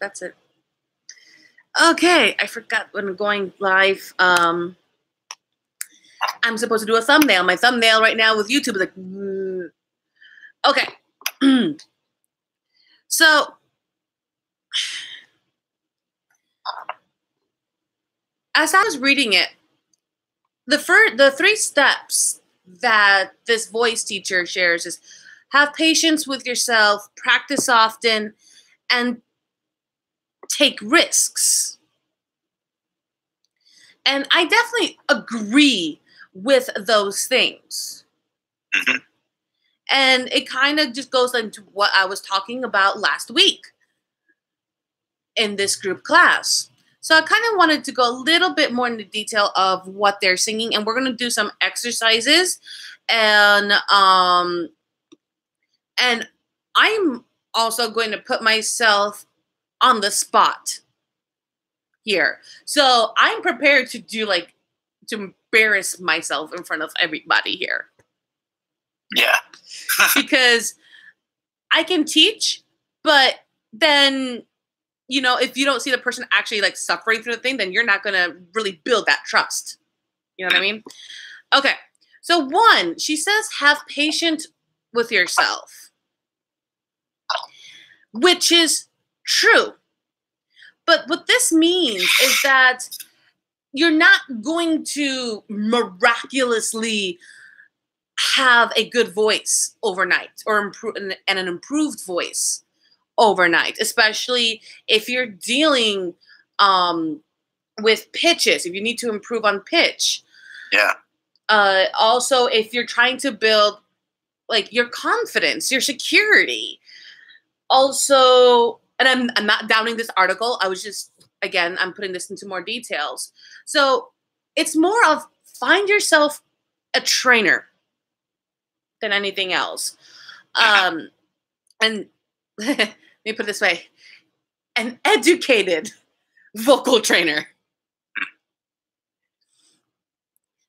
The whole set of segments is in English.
That's it. Okay, I forgot when I'm going live. I'm supposed to do a thumbnail. My thumbnail right now with YouTube is like, okay. So, as I was reading it, the 3 steps that this voice teacher shares is have patience with yourself, practice often, and take risks. And I definitely agree with those things. Mhm. And it kind of just goes into what I was talking about last week in this group class. So I kind of wanted to go a little bit more into detail of what they're singing, and we're going to do some exercises, and I'm also going to put myself on the spot here. So I'm prepared to do to embarrass myself in front of everybody here. Yeah. Because I can teach, but then, if you don't see the person actually suffering through the thing, then you're not going to really build that trust. You know what I mean? Okay. So 1, she says, have patience with yourself, which is true. But what this means is that you're not going to miraculously have a good voice overnight or an improved voice overnight, especially if you're dealing with pitches, if you need to improve on pitch. Yeah. Also, if you're trying to build your confidence, your security. Also, and I'm not downing this article. I was just, again, I'm putting this into more details. So it's more of find yourself a trainer than anything else. And let me put it this way, an educated vocal trainer.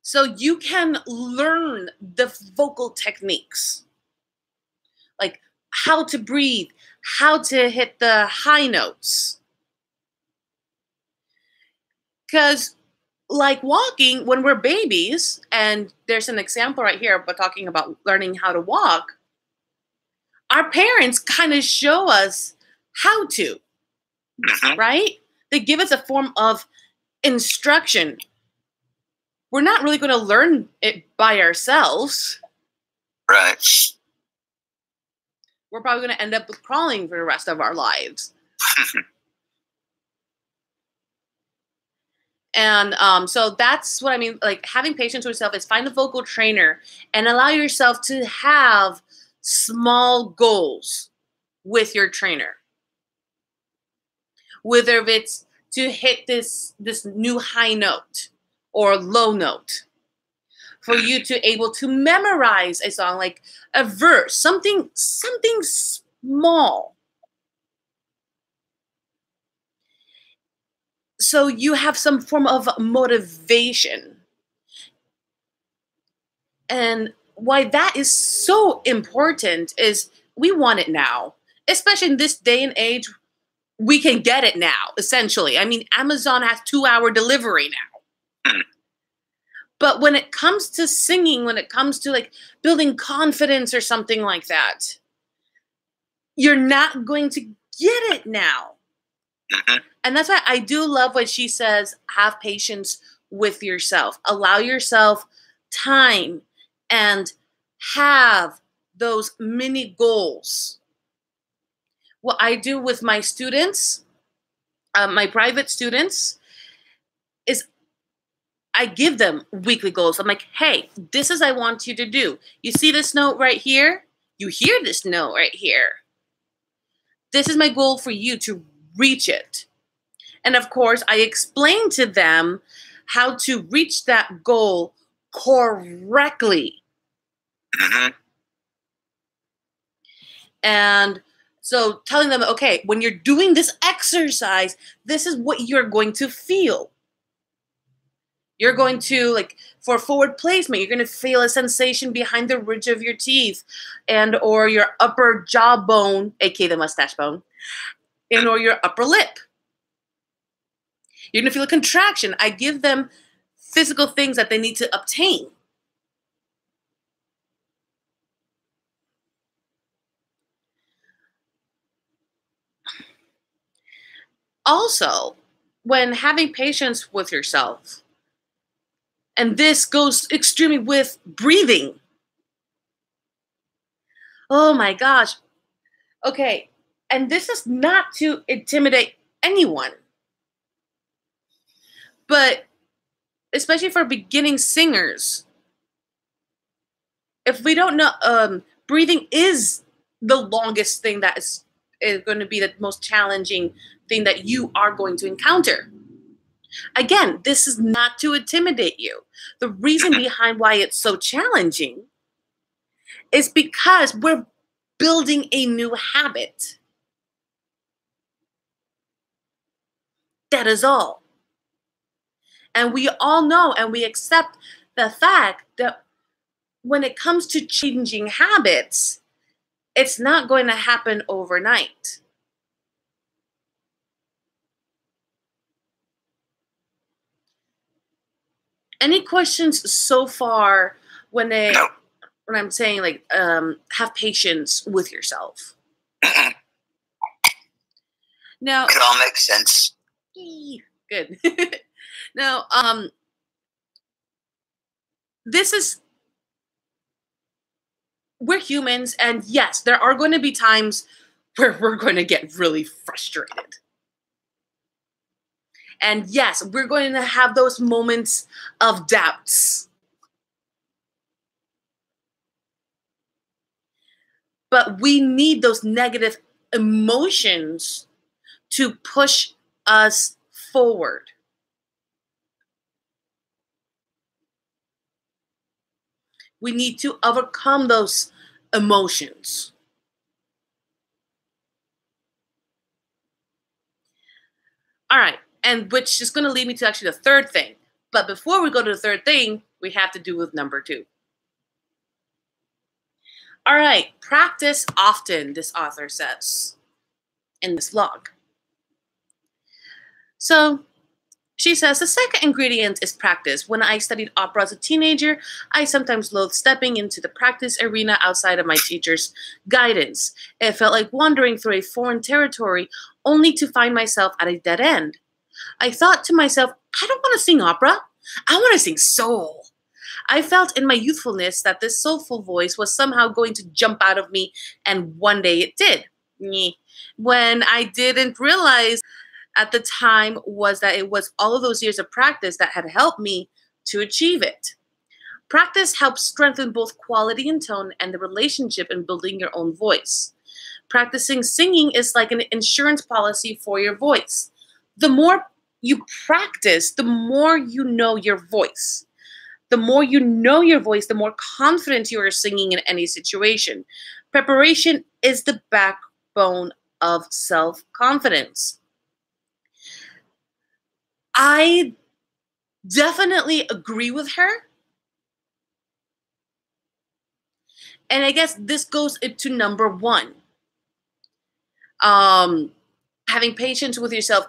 So you can learn the vocal techniques, like how to breathe, how to hit the high notes. Because like walking, when we're babies, and there's an example right here, but talking about learning how to walk, our parents kind of show us how to, right? They give us a form of instruction. We're not really going to learn it by ourselves. Right. We're probably going to end up with crawling for the rest of our lives. And so that's what I mean. Like, having patience with yourself is find a vocal trainer and allow yourself to have small goals with your trainer. Whether it's to hit this new high note or low note, for you to able to memorize a song, like a verse, something small. So you have some form of motivation. And why that is so important is we want it now. Especially in this day and age, we can get it now, essentially. I mean, Amazon has 2-hour delivery now. But when it comes to singing, when it comes to building confidence or something like that, you're not going to get it now. And that's why I do love what she says, have patience with yourself. Allow yourself time and have those mini goals. What I do with my students, my private students, is I give them weekly goals. I'm like, hey, this is I want you to do. You see this note right here? You hear this note right here. This is my goal for you to reach it. And of course, I explain to them how to reach that goal correctly. And so telling them, okay, when you're doing this exercise, this is what you're going to feel. You're going to, for forward placement, you're going to feel a sensation behind the ridge of your teeth or your upper jawbone, aka the mustache bone. or your upper lip. You're going to feel a contraction. I give them physical things that they need to obtain. Also, when having patience with yourself, and this goes extremely with breathing. Oh my gosh. Okay. And this is not to intimidate anyone, but especially for beginning singers, if we don't know, breathing is the longest thing that is going to be the most challenging thing that you are going to encounter. Again, this is not to intimidate you. The reason behind why it's so challenging is because we're building a new habit. That is all. And we all know and we accept the fact that when it comes to changing habits, it's not going to happen overnight. Any questions so far when I'm saying like have patience with yourself? Now it all makes sense. Good. Now, we're humans, and yes, there are going to be times where we're going to get really frustrated. And yes, we're going to have those moments of doubts. But we need those negative emotions to push us forward. We need to overcome those emotions. All right, and which is going to lead me to actually the third thing. But before we go to the third thing, we have to do with number 2. All right, practice often, this author says in this blog. So she says, the second ingredient is practice. When I studied opera as a teenager, I sometimes loathed stepping into the practice arena outside of my teacher's guidance. It felt like wandering through a foreign territory only to find myself at a dead end. I thought to myself, I don't want to sing opera. I want to sing soul. I felt in my youthfulness that this soulful voice was somehow going to jump out of me, and one day it did. When I didn't realize at the time was that it was all of those years of practice that had helped me to achieve it. Practice helps strengthen both quality and tone and the relationship in building your own voice. Practicing singing is like an insurance policy for your voice. The more you practice, the more you know your voice. The more you know your voice, the more confident you are singing in any situation. Preparation is the backbone of self-confidence. I definitely agree with her. And I guess this goes into number 1. Having patience with yourself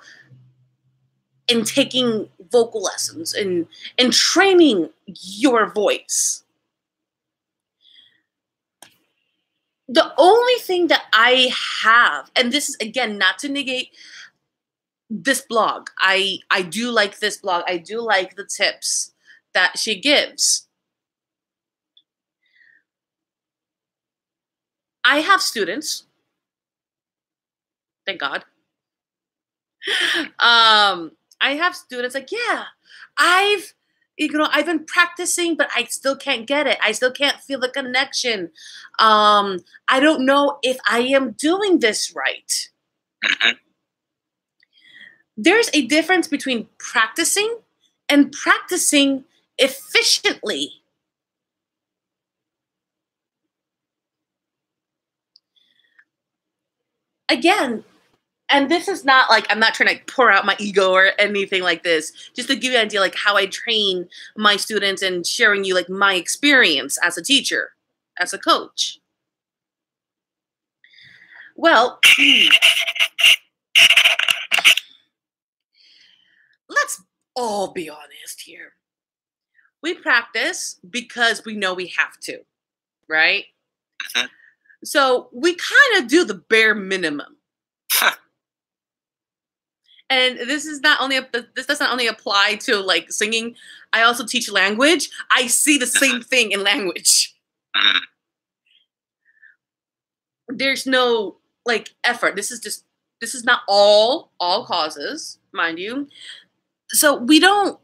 in taking vocal lessons and training your voice. The only thing that I have, and this is again not to negate this blog. I do like this blog. I do like the tips that she gives. I have students. Thank God. I have students like, yeah, I've been practicing, but I still can't get it. I still can't feel the connection. I don't know if I am doing this right. There's a difference between practicing and practicing efficiently. Again, and this is not like, I'm not trying to pour out my ego or anything like this, just to give you an idea like how I train my students and sharing you like my experience as a teacher, as a coach. Well, Let's all be honest here. We practice because we know we have to, right? Mhm. So we kind of do the bare minimum. And this doesn't only apply to like singing. I also teach language. I see the same thing in language. Mhm. There's no like effort. This is not all causes, mind you. So we're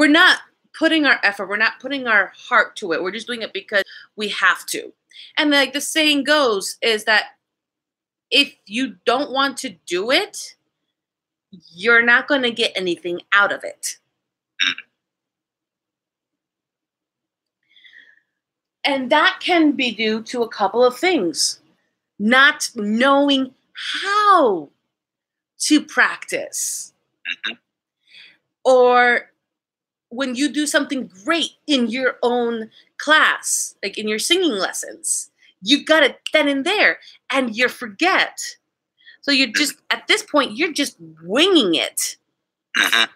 not putting our effort, we're not putting our heart to it. We're just doing it because we have to. And like the saying goes is that if you don't want to do it, you're not going to get anything out of it. And that can be due to a couple of things. Not knowing how to practice. Mhm. Or when you do something great in your own class, like in your singing lessons, you got it then and there and you forget. So you're just, at this point, you're just winging it. Mhm.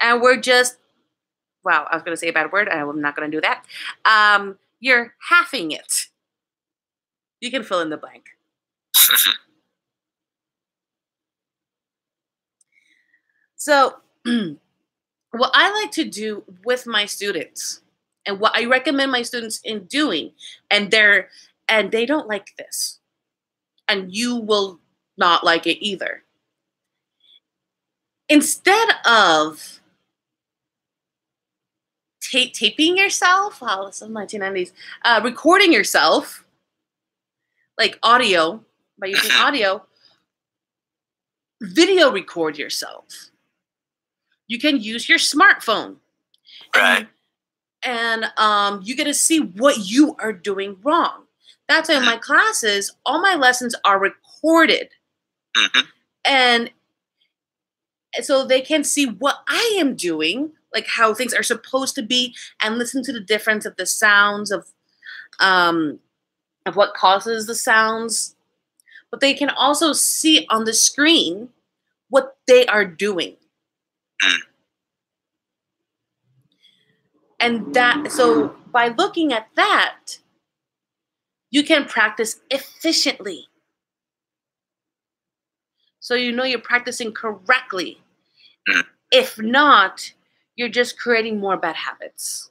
And we're just, wow, I was going to say a bad word. I'm not going to do that. You're halving it. You can fill in the blank. So, what I like to do with my students, and what I recommend my students in doing, and they don't like this, and you will not like it either. Instead of taping yourself, oh, this is 1990s, recording yourself, like audio, by using audio, video record yourself. You can use your smartphone. Right. And you get to see what you are doing wrong. That's why in my classes, all my lessons are recorded. Mhm. And so they can see what I am doing, like how things are supposed to be, and listen to the difference of the sounds of what causes the sounds. But they can also see on the screen what they are doing. Mm. And so by looking at that, you can practice efficiently. So you know you're practicing correctly. Mm. If not, you're just creating more bad habits.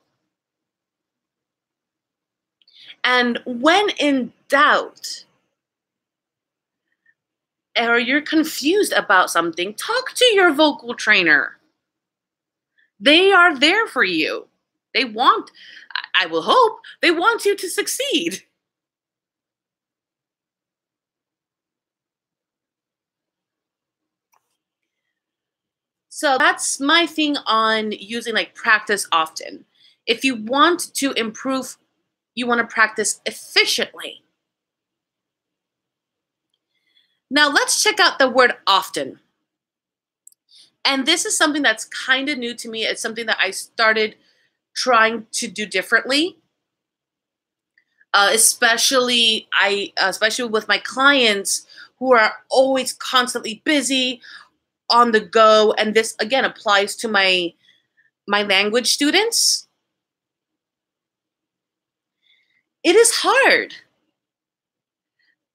And when in doubt, or you're confused about something, talk to your vocal trainer. They are there for you. I will hope, they want you to succeed. So that's my thing on using like practice often. If you want to improve, you want to practice efficiently. Now let's check out the word often. And this is something that's kind of new to me. It's something that I started trying to do differently. Especially with my clients who are always constantly busy, on the go, and this again applies to my language students. It is hard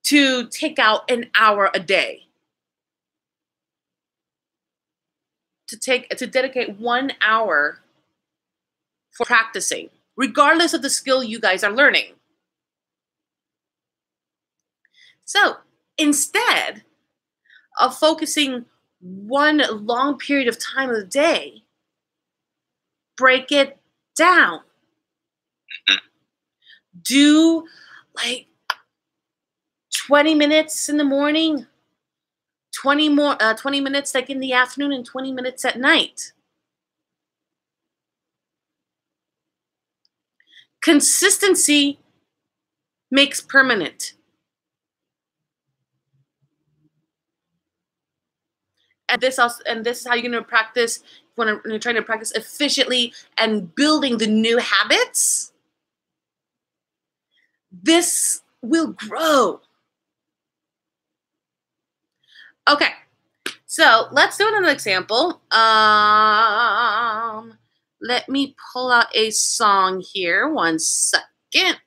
to take out an hour a day to dedicate 1 hour for practicing, regardless of the skill you guys are learning. So instead of focusing one long period of time of the day, break it down. Do like 20 minutes in the morning, 20 minutes like in the afternoon, and 20 minutes at night. Consistency makes permanent. And this is how you're going to practice when you're trying to practice efficiently and building the new habits. This will grow. Okay. So let's do another example. Let me pull out a song here. 1 second.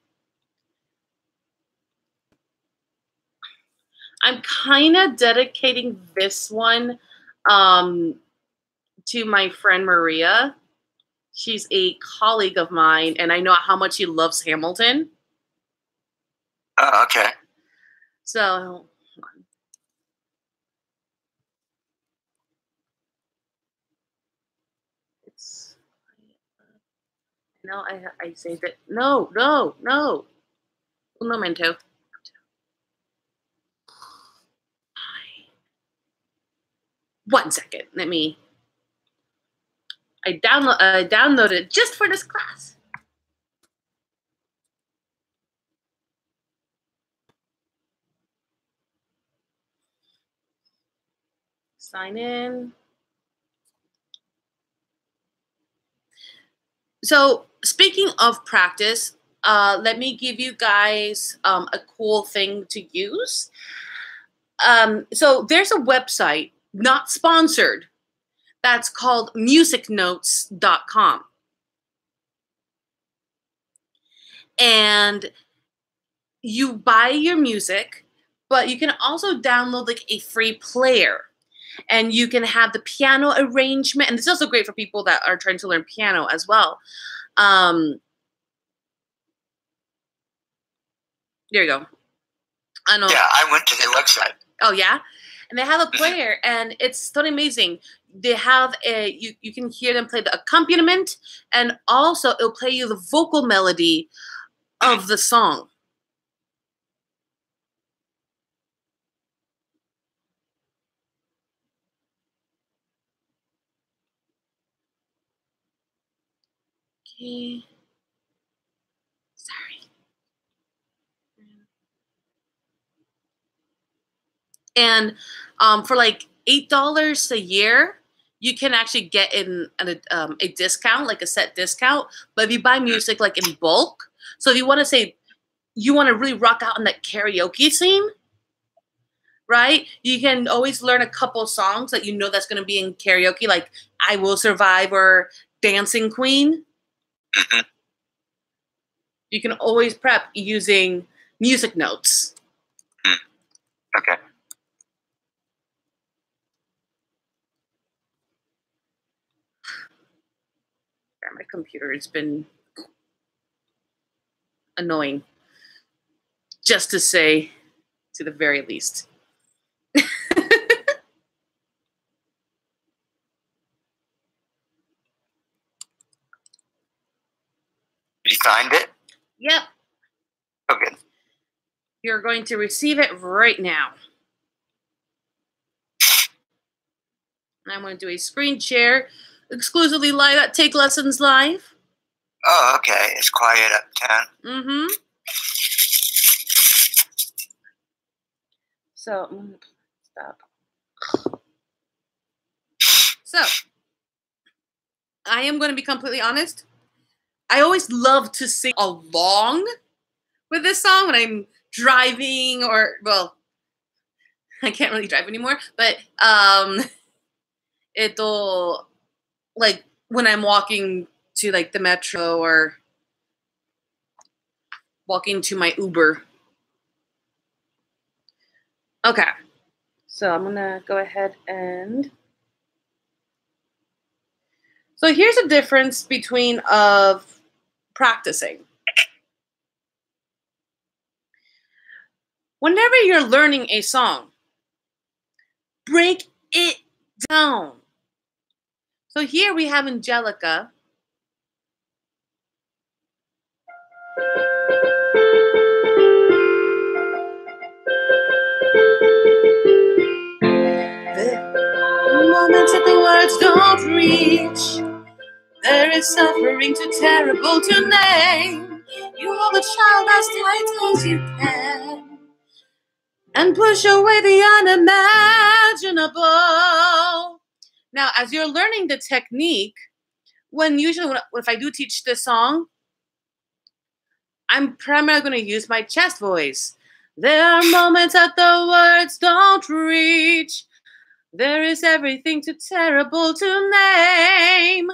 I'm kind of dedicating this one to my friend Maria. She's a colleague of mine, and I know how much she loves Hamilton. Oh, okay. So, hold on. It's no, I saved it. No. Un momento. 1 second. Let me. I downloaded just for this class. Sign in. So speaking of practice, let me give you guys a cool thing to use. So there's a website, not sponsored, that's called musicnotes.com. And you buy your music, but you can also download like a free player. And you can have the piano arrangement. And this is also great for people that are trying to learn piano as well. There you go. I know. Yeah, I went to the website. Oh, yeah? And they have a player, and it's totally amazing. They have you can hear them play the accompaniment, and also it'll play you the vocal melody of the song. Okay. Sorry. And for like $8 a year, you can actually get in a discount, like a set discount. But if you buy music like in bulk, so if you want to say you want to really rock out in that karaoke scene, right? You can always learn a couple songs that you know that's going to be in karaoke, like "I Will Survive" or "Dancing Queen." Mhm. You can always prep using music notes. Okay. My computer has been annoying, just to say, to the very least. You signed it? Yep. Okay. You're going to receive it right now. I'm going to do a screen share exclusively live at Take Lessons Live. Oh, okay. It's quiet uptown. Mm-hmm. So, I'm going to stop. So, I am going to be completely honest. I always love to sing along with this song when I'm driving or, well, I can't really drive anymore, but it'll, like, when I'm walking to, like, the metro or walking to my Uber. Okay. So I'm going to go ahead and... So here's a difference between of practicing. Whenever you're learning a song, break it down. So here we have Angelica. The moments that the words don't reach, there is suffering too terrible to name. You hold the child as tight as you can and push away the unimaginable. Now, as you're learning the technique, if I do teach this song, I'm primarily going to use my chest voice. There are moments that the words don't reach. There is everything too terrible to name.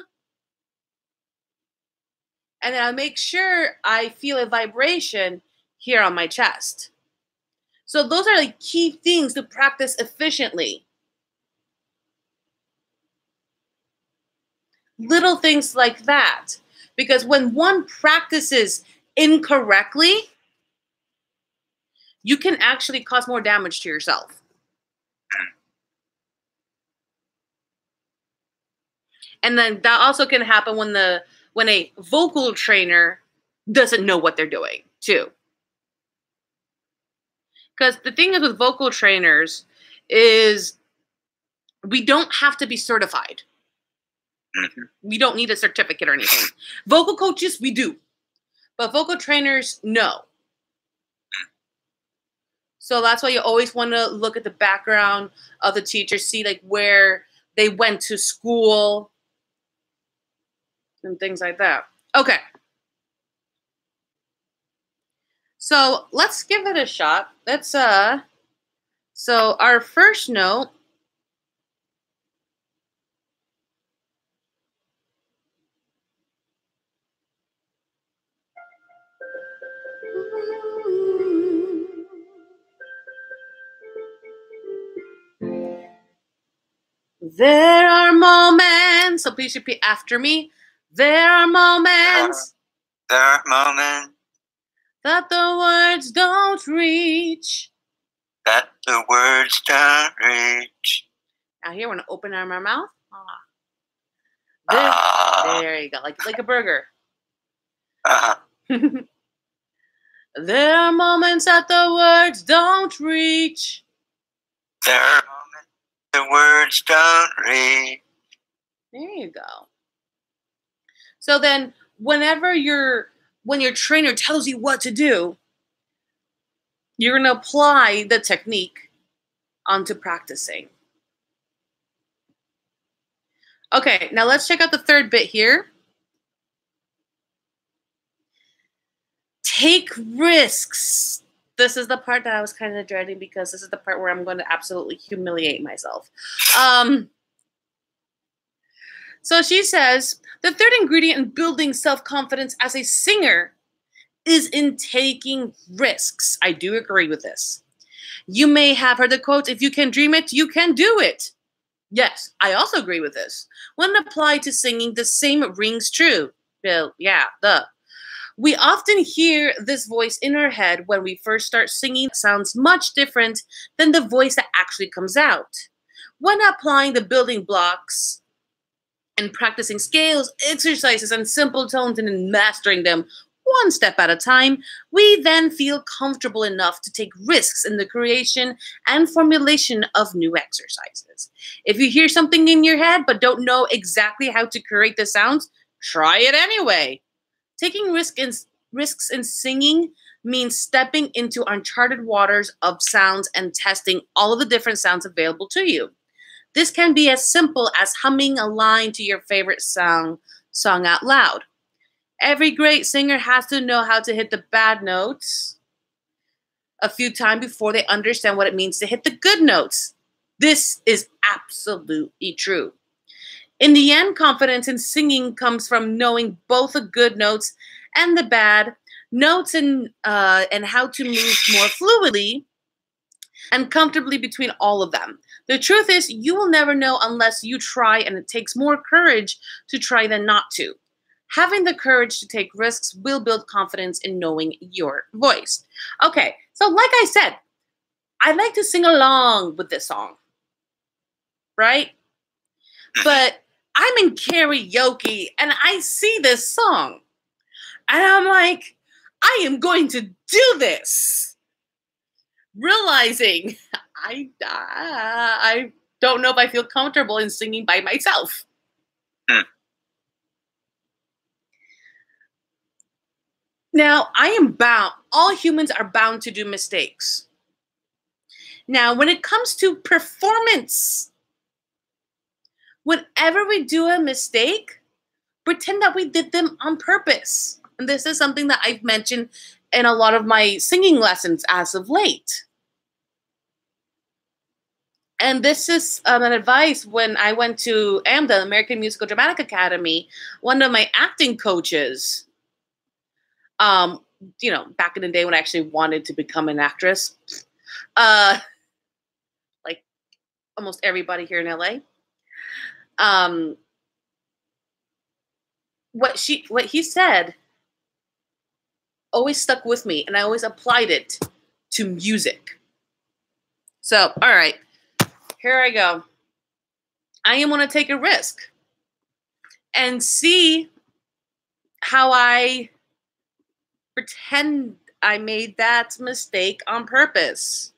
And then I make sure I feel a vibration here on my chest. So those are like key things to practice efficiently. Little things like that. Because when one practices incorrectly, you can actually cause more damage to yourself. And then that also can happen when a vocal trainer doesn't know what they're doing, too. Because the thing is with vocal trainers is we don't have to be certified. We don't need a certificate or anything. Vocal coaches, we do. But vocal trainers, no. So that's why you always want to look at the background of the teacher, see like where they went to school and things like that. Okay. So let's give it a shot. So our first note. There are moments, so please repeat after me. There are moments. There are moments That the words don't reach. That the words don't reach. Now here, we're going to open our mouth. There you go, like a burger. There are moments that the words don't reach. There are moments the words don't reach. There you go. So then, when your trainer tells you what to do, you're going to apply the technique onto practicing. Okay, now let's check out the third bit here. Take risks. This is the part that I was kind of dreading because this is the part where I'm going to absolutely humiliate myself. So she says, the third ingredient in building self-confidence as a singer is in taking risks. I do agree with this. You may have heard the quote, if you can dream it, you can do it. Yes, I also agree with this. When applied to singing, the same rings true. Well, yeah, duh. We often hear this voice in our head when we first start singing. It sounds much different than the voice that actually comes out. When applying the building blocks and practicing scales, exercises, and simple tones and then mastering them one step at a time, we then feel comfortable enough to take risks in the creation and formulation of new exercises. If you hear something in your head but don't know exactly how to create the sounds, try it anyway. Taking risks in singing means stepping into uncharted waters of sounds and testing all of the different sounds available to you. This can be as simple as humming a line to your favorite song out loud. Every great singer has to know how to hit the bad notes a few times before they understand what it means to hit the good notes. This is absolutely true. In the end, confidence in singing comes from knowing both the good notes and the bad notes and how to move more fluidly and comfortably between all of them. The truth is, you will never know unless you try, and it takes more courage to try than not to. Having the courage to take risks will build confidence in knowing your voice. Okay, so like I said, I like to sing along with this song, right? But I'm in karaoke and I see this song and I'm like, I am going to do this. Realizing I don't know if I feel comfortable in singing by myself. Now, I am bound. All humans are bound to do mistakes. Now, when it comes to performance, whenever we do a mistake, pretend that we did them on purpose. And this is something that I've mentioned in a lot of my singing lessons as of late. And this is an advice when I went to AMDA, American Musical Dramatic Academy. One of my acting coaches, back in the day when I actually wanted to become an actress, like almost everybody here in LA, what he said always stuck with me, and I always applied it to music. So, all right. Here I go. I am going to take a risk and see how I pretend I made that mistake on purpose.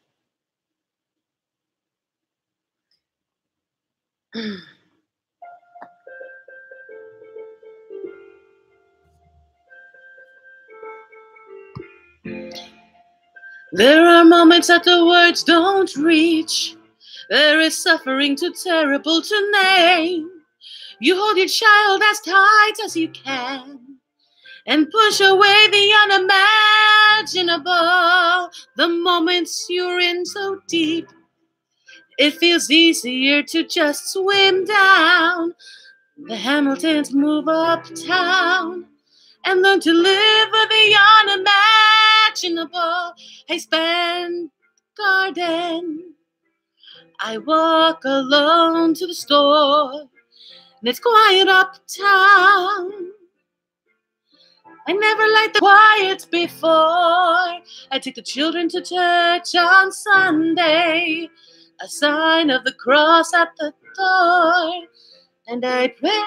There are moments that the words don't reach. There is suffering too terrible to name. You hold your child as tight as you can and push away the unimaginable. The moments you're in so deep, it feels easier to just swim down. The Hamiltons move uptown and learn to live with the unimaginable. Hey, Spend Garden. I walk alone to the store, and it's quiet uptown. I never liked the quiet before. I take the children to church on Sunday, a sign of the cross at the door, and I pray.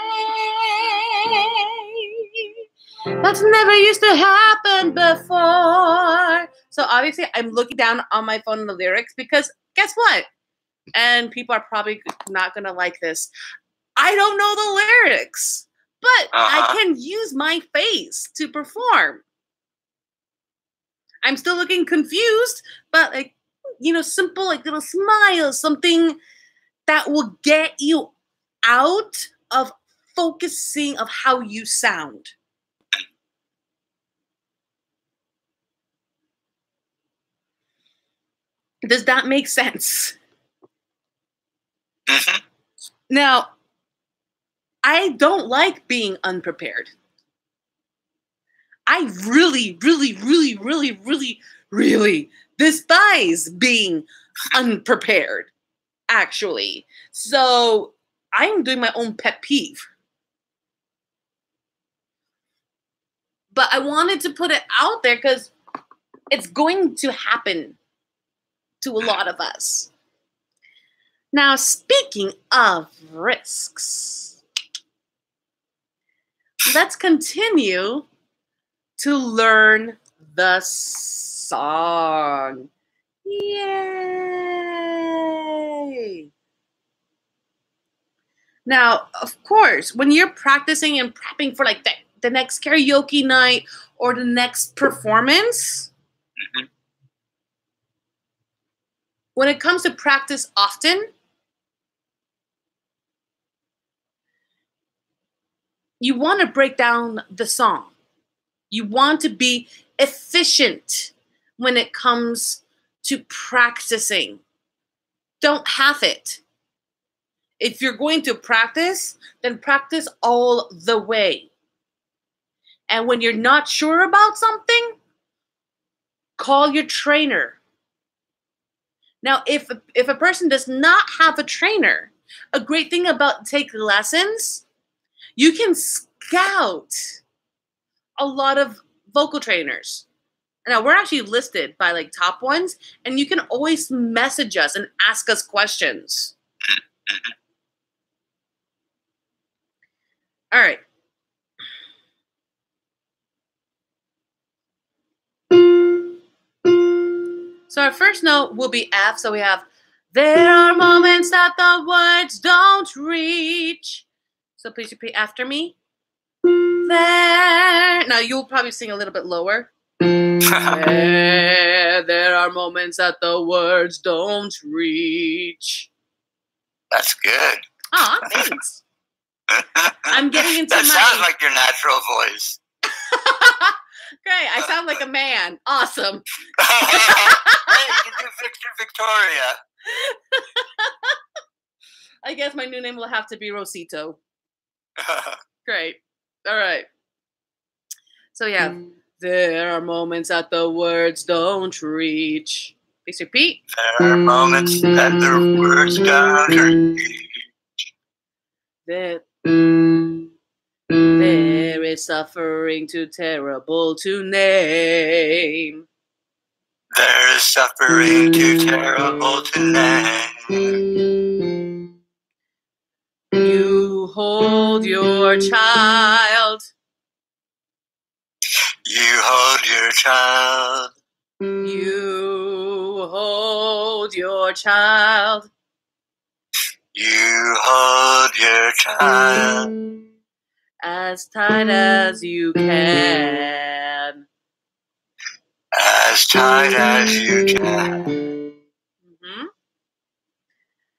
That's never used to happen before. So obviously I'm looking down on my phone in the lyrics because guess what? And people are probably not going to like this. I don't know the lyrics, but I can use my face to perform. I'm still looking confused, but simple, little smile, something that will get you out of focusing of how you sound. Does that make sense? Now, I don't like being unprepared. I really, really, really, really, really, really despise being unprepared, actually. So I'm doing my own pet peeve. But I wanted to put it out there because it's going to happen to a lot of us. Now, speaking of risks, let's continue to learn the song. Yay! Now, of course, when you're practicing and prepping for the next karaoke night or the next performance, when it comes to practice often, you want to break down the song. You want to be efficient when it comes to practicing. Don't half it. If you're going to practice, then practice all the way. And when you're not sure about something, call your trainer. Now, if a person does not have a trainer, a great thing about taking lessons, you can scout a lot of vocal trainers. Now, we're actually listed by top ones, and you can always message us and ask us questions. All right. So our first note will be F. So we have, there are moments that the words don't reach. So please repeat after me. There. Now you'll probably sing a little bit lower. There are moments that the words don't reach. That's good. Aw, thanks. I'm getting into that sounds like your natural voice. Great. I sound like a man. Awesome. Hey, you can do Victor Victoria. I guess my new name will have to be Rosito. Great. All right. So yeah, there are moments that the words don't reach. Please repeat. There are moments that the words don't reach. There is suffering too terrible to name. There is suffering too terrible to name. You hold your child. You hold your child. You hold your child. You hold your child. As tight as you can. As tight as you can. Mm-hmm.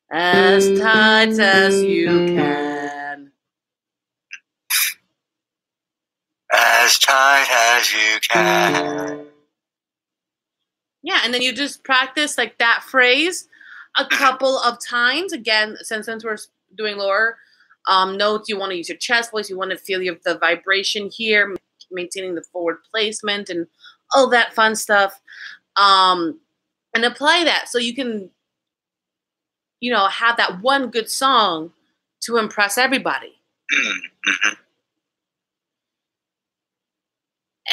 As tight as you can. As tight as you can. Yeah, and then you just practice like that phrase a couple of times. Again, since we're doing lower notes, you want to use your chest voice. You want to feel the vibration here, maintaining the forward placement and all that fun stuff. And apply that so you can, have that one good song to impress everybody. Mm-hmm.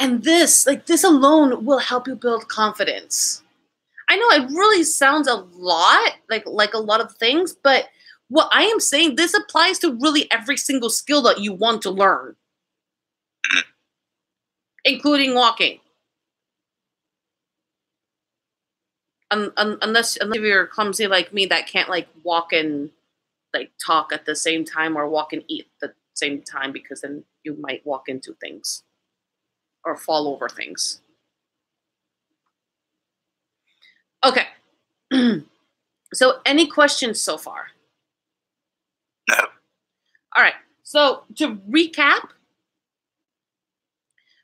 And this alone will help you build confidence. I know it really sounds a lot like a lot of things, but what I am saying, this applies to really every single skill that you want to learn, including walking. Unless you're clumsy like me that can't like walk and like talk at the same time or walk and eat at the same time, because then you might walk into things or fall over things. Okay. So any questions so far? No. All right. So to recap,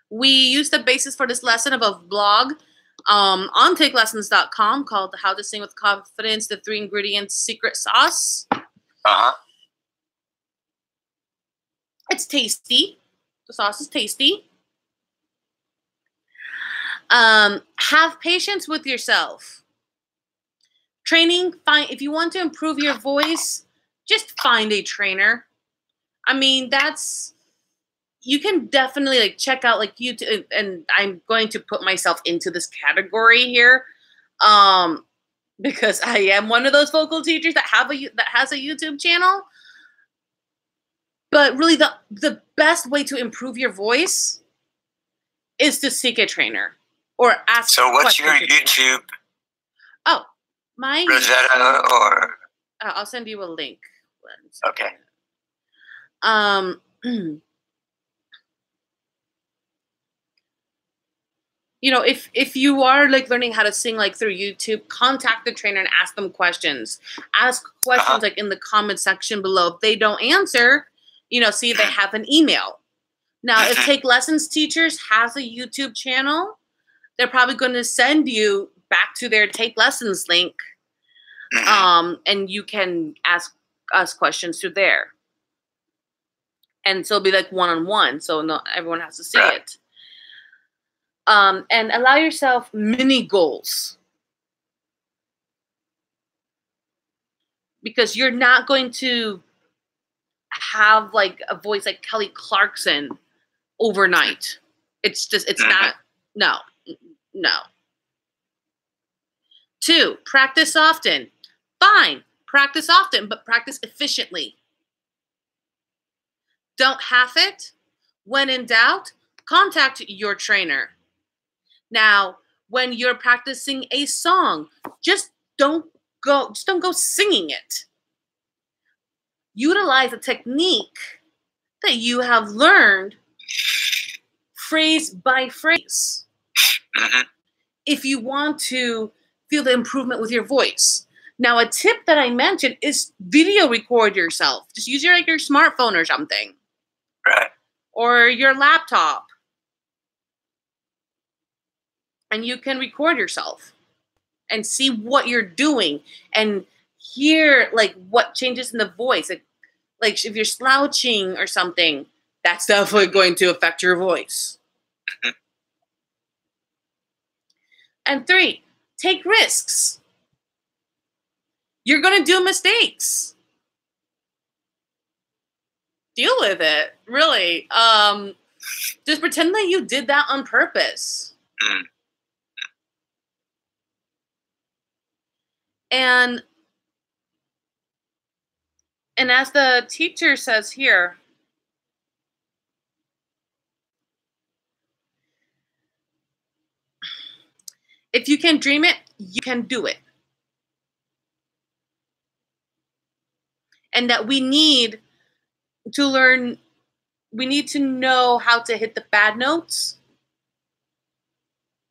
we used the basis for this lesson of a blog on takelessons.com called How to Sing with Confidence, the 3 Ingredients Secret Sauce. Uh-huh. It's tasty. The sauce is tasty. Have patience with yourself. Training, if you want to improve your voice, just find a trainer. I mean, you can definitely like check out like YouTube, and I'm going to put myself into this category here, because I am one of those vocal teachers that has a YouTube channel. But really, the best way to improve your voice is to seek a trainer or ask. So, what's your YouTube? Oh, my Rosetta, or I'll send you a link. Okay. If you are like learning how to sing like through YouTube, contact the trainer and ask them questions. Ask questions like in the comment section below. If they don't answer, see if they have an email. Now, if Take Lessons Teachers has a YouTube channel, they're probably going to send you back to their Take Lessons link, and you can ask us questions through there. And so it'll be like one-on-one, so not everyone has to see it. And allow yourself mini goals. Because you're not going to have like a voice like Kelly Clarkson overnight. It's not, no. 2, practice often. Fine, practice often, but practice efficiently. Don't half it. When in doubt, contact your trainer. Now, when you're practicing a song, just don't go singing it. Utilize a technique that you have learned phrase by phrase. If you want to feel the improvement with your voice. Now, a tip that I mentioned is video record yourself. Just use your smartphone or something. Right. Or your laptop. and you can record yourself and see what you're doing and hear like what changes in the voice. Like if you're slouching or something, that's definitely going to affect your voice. And 3, take risks. You're going to do mistakes. Deal with it, really. Just pretend that you did that on purpose. And as the teacher says here, if you can dream it, you can do it. And that we need to learn, we need to know how to hit the bad notes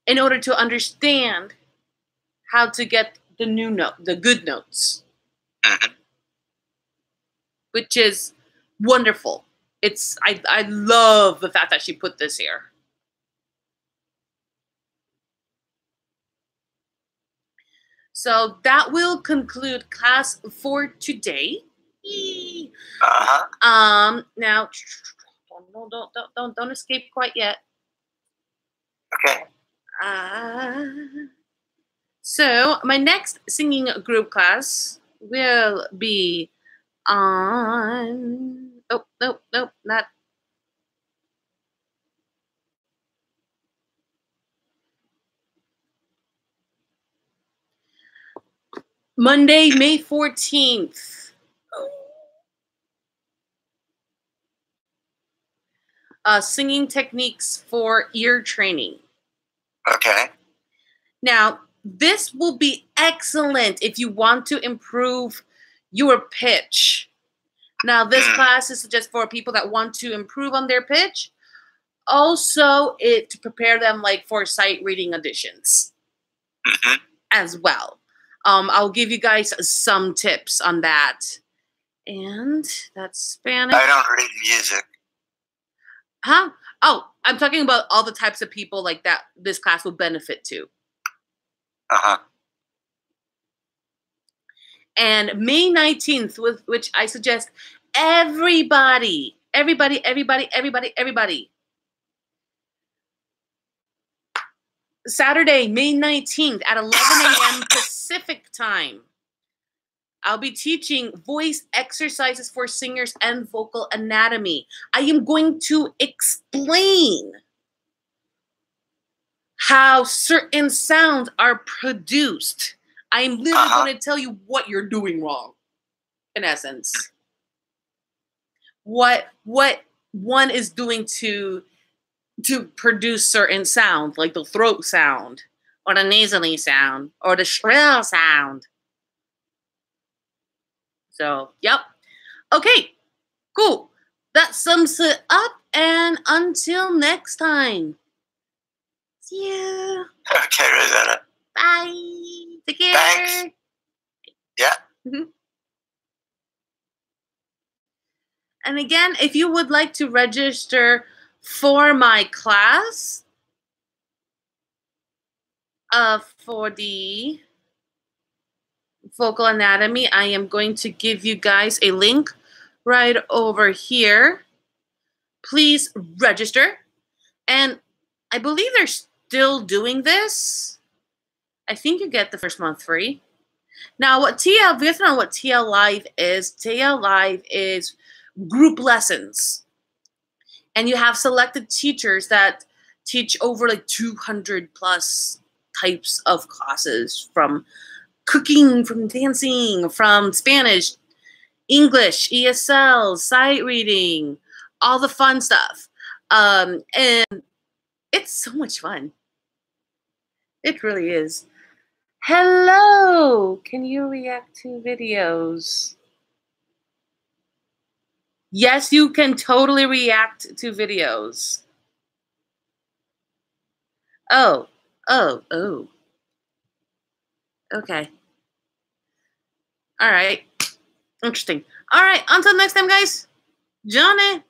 in order to understand how to get the new note, the good notes, which is wonderful. I love the fact that she put this here. So that will conclude class for today. Now, don't escape quite yet. Okay. So my next singing group class will be on. Oh, nope, not. Monday, May 14th. Singing techniques for ear training. Okay. Now, this will be excellent if you want to improve your pitch. Now, this class is just for people that want to improve on their pitch. Also, to prepare them like for sight reading auditions as well. I'll give you guys some tips on that. And that's Spanish. I don't read music. Huh? Oh, I'm talking about all the types of people like that this class will benefit to. And May 19th, which I suggest everybody. Saturday, May 19th at 11 a.m. Pacific time. I'll be teaching voice exercises for singers and vocal anatomy. I am going to explain how certain sounds are produced. I'm literally going to tell you what you're doing wrong, in essence. What one is doing to produce certain sound, like the throat sound, or the nasally sound, or the shrill sound. So, yep. Okay, cool. That sums it up, and until next time. See ya. Okay, Rosanna. Bye. Take care. Thanks. Yeah. And again, if you would like to register for my class, for the vocal anatomy, I am going to give you guys a link right over here. Please register. And I believe they're still doing this. I think you get the first month free. Now, if you guys know what TL Live is group lessons. And you have selected teachers that teach over like 200 plus types of classes, from cooking, from dancing, from Spanish, English, ESL, sight reading, all the fun stuff. And it's so much fun. It really is. Hello, can you react to videos? Yes, you can totally react to videos. Oh. Okay. All right. Interesting. All right, until next time, guys. Johnny.